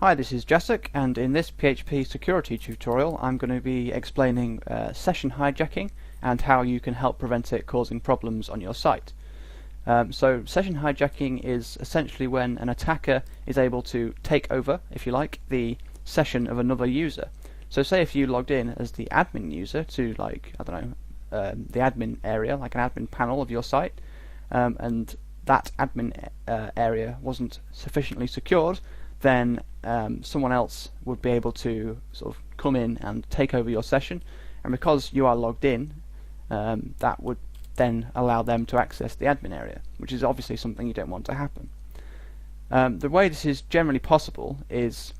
Hi, this is Jessic, and in this PHP security tutorial I'm going to be explaining session hijacking and how you can help prevent it causing problems on your site. So session hijacking is essentially when an attacker is able to take over, if you like, the session of another user. So say if you logged in as the admin user to, like, I don't know, the admin area, like an admin panel of your site, and that admin area wasn't sufficiently secured, then someone else would be able to sort of come in and take over your session, and because you are logged in, that would then allow them to access the admin area, which is obviously something you don't want to happen. The way this is generally possible is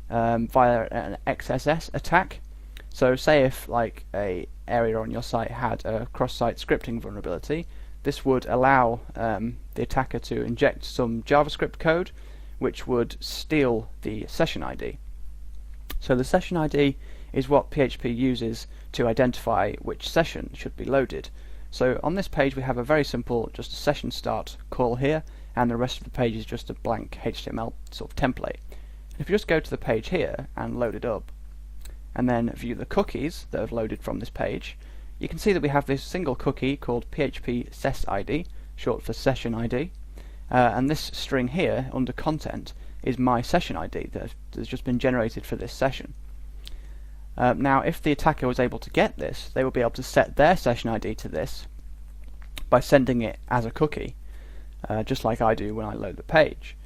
via an XSS attack. So say if like a area on your site had a cross-site scripting vulnerability, this would allow the attacker to inject some JavaScript code which would steal the session ID. So the session ID is what PHP uses to identify which session should be loaded. So on this page we have a very simple just a session start call here, and the rest of the page is just a blank HTML sort of template. If you just go to the page here and load it up, and then view the cookies that have loaded from this page, you can see that we have this single cookie called PHP SesID, short for session ID. And this string here under content is my session ID that has just been generated for this session. Now if the attacker was able to get this, they would be able to set their session ID to this by sending it as a cookie, just like I do when I load the page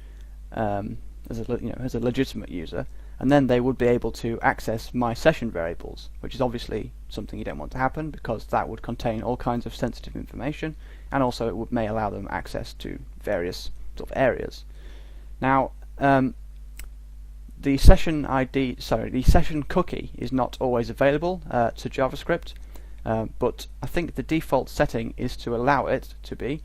as a legitimate user, and then they would be able to access my session variables, which is obviously something you don't want to happen because that would contain all kinds of sensitive information, and also it may allow them access to various sort of areas. Now the session cookie is not always available to JavaScript, but I think the default setting is to allow it to be,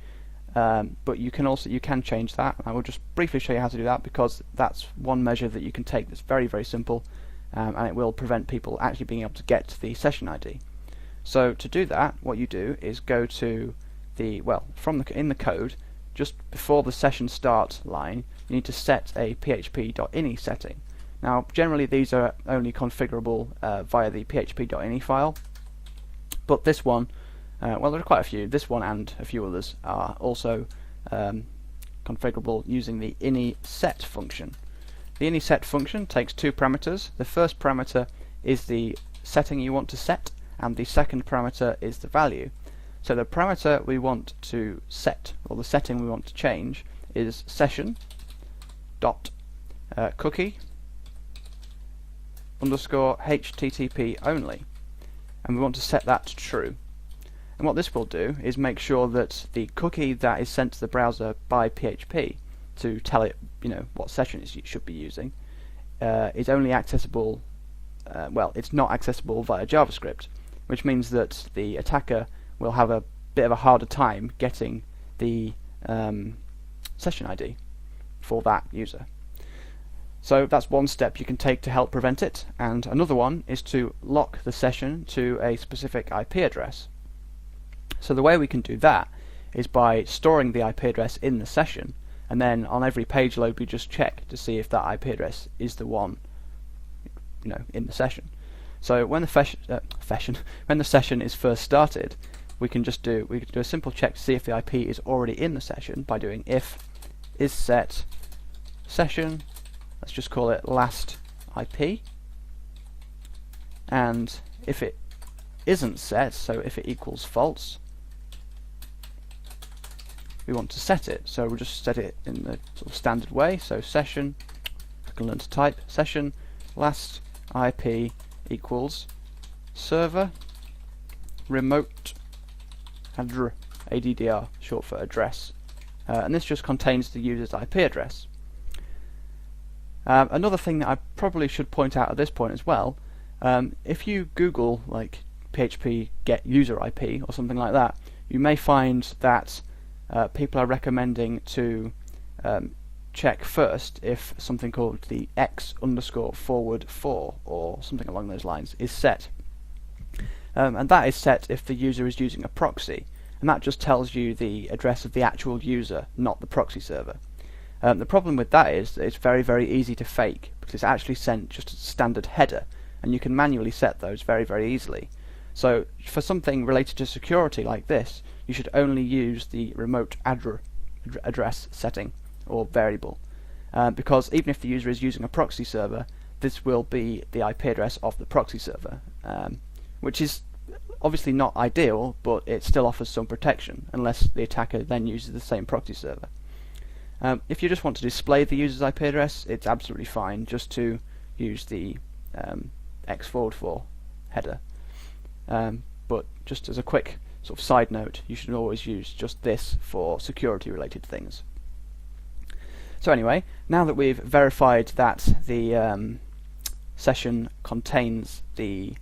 but you can change that. I will just briefly show you how to do that because that's one measure that you can take that's very, very simple, and it will prevent people actually being able to get the session ID. So to do that, what you do is go to in the code, just before the session start line, you need to set a php.ini setting. Now generally these are only configurable via the php.ini file, but this one, well, there are quite a few. This one and a few others are also configurable using the ini set function. The ini set function takes two parameters. The first parameter is the setting you want to set, and the second parameter is the value. So the parameter we want to set, or the setting we want to change, is session dot cookie underscore HTTP only, and we want to set that to true. And what this will do is make sure that the cookie that is sent to the browser by PHP to tell it, what session it should be using, is only accessible. It's not accessible via JavaScript, which means that the attacker will have a bit of a harder time getting the session ID for that user. So that's one step you can take to help prevent it, and another one is to lock the session to a specific IP address. So the way we can do that is by storing the IP address in the session, and then on every page load we just check to see if that IP address is the one in the session. So when the session is first started, we can do a simple check to see if the IP is already in the session by doing if is set session, let's just call it last IP, and if it isn't set, so if it equals false, we want to set it. So we'll just set it in the sort of standard way. So session, I can learn to type, session last IP equals server remote addr, short for address, and this just contains the user's IP address. Another thing that I probably should point out at this point as well, if you Google like PHP get user IP or something like that, you may find that people are recommending to check first if something called the x_4 or something along those lines is set. And that is set if the user is using a proxy, and that just tells you the address of the actual user, not the proxy server. The problem with that is that it's very, very easy to fake, because it's actually sent just a standard header, and you can manually set those very, very easily. So for something related to security like this, you should only use the remote address setting or variable, because even if the user is using a proxy server, this will be the IP address of the proxy server, which is obviously not ideal, but it still offers some protection, unless the attacker then uses the same proxy server. If you just want to display the user's IP address, it's absolutely fine just to use the x4 header. But just as a quick sort of side note, you should always use just this for security related things. So anyway, now that we've verified that the session contains the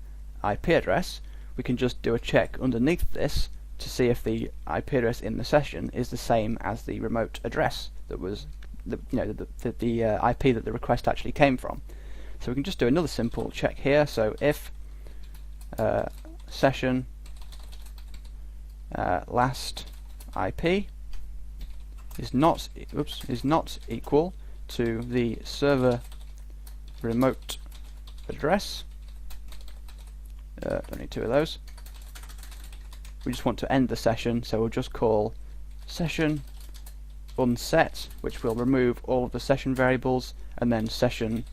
IP address, we can just do a check underneath this to see if the IP address in the session is the same as the remote address that was the IP that the request actually came from. So we can just do another simple check here. So if session last IP is not equal to the server remote address, don't need two of those. We just want to end the session, so we'll just call session unset, which will remove all of the session variables, and then session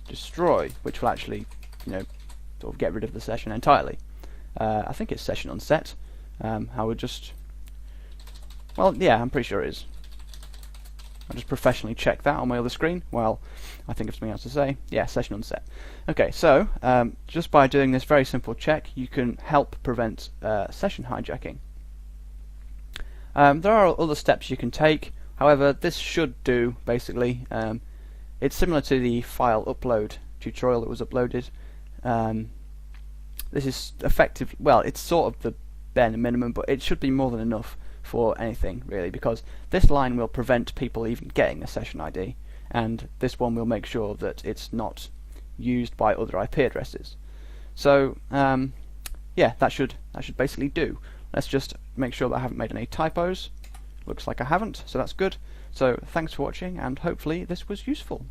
destroy, which will actually, sort of get rid of the session entirely. I think it's session unset. I would just, well, yeah, I'm pretty sure it is. I'll just professionally check that on my other screen while I think of something else to say. Yeah, session unset. Okay, so just by doing this very simple check, you can help prevent session hijacking. There are other steps you can take, however, this should do, basically. It's similar to the file upload tutorial that was uploaded. This is effective, well, it's sort of the bare minimum, but it should be more than enough for anything, really, because this line will prevent people even getting a session ID, and this one will make sure that it's not used by other IP addresses. So yeah, that should basically do. Let's just make sure that I haven't made any typos. Looks like I haven't, so that's good. So thanks for watching, and hopefully this was useful.